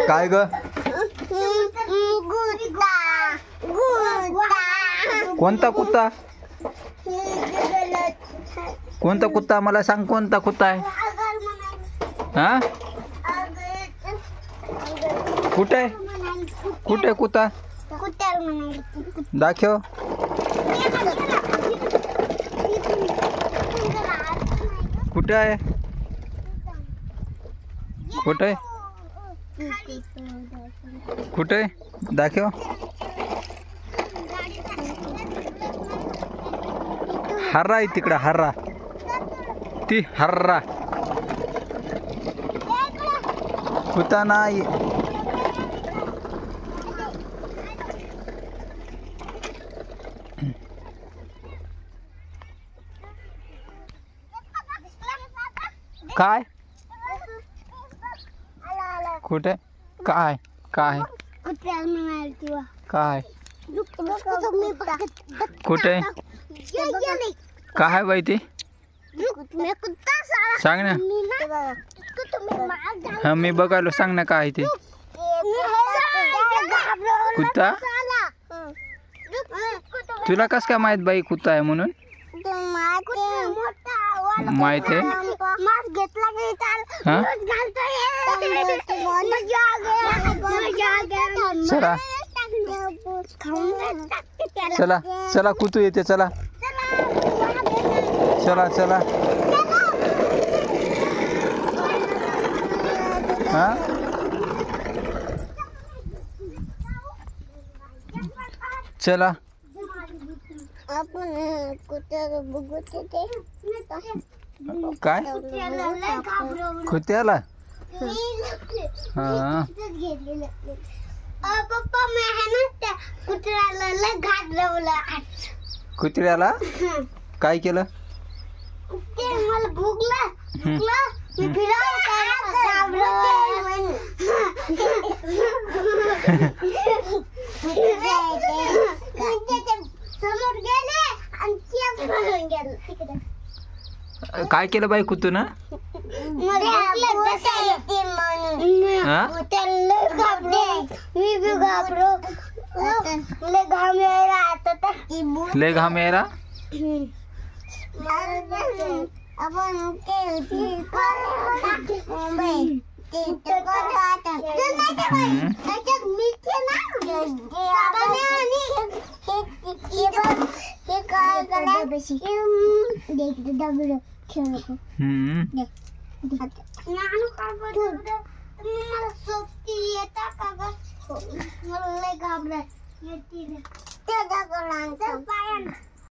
काय ग? कोणता कुत्ता? कोणता कुत्ता मला सांग, कोणता कुत्ता आहे? हा कुठे कुठे कुत्ता दाखव. कुठे आहे? कुठे कुठे दाखव. हर्रा आहे तिकडं, हर्रा ती हर्रा कुत्ता नाही. काय कुठे काय काय काय कुठे काय बाई ते सांग ना. हा मी बघालो, सांग ना काय ते कुत्ता. तुला कस काय माहित बाई कुत्ता आहे म्हणून? माहित आहे. चला चला चला कुतू येते. चला चला चला. हा चला आपण कुत्र्याला बघू तिथे. काय कुत्याला? हा पप्पा मी आहे ना त्या कुत्र्याला लय घाबरवलं. कुत्र्याला काय केलं? ते मला भुकलं मी फिरवलं समोर गेले आणि ते पळून गेलं तिकडे. काय केलं बाई कुतू ना? लय घाम यायला. मला घाबरायला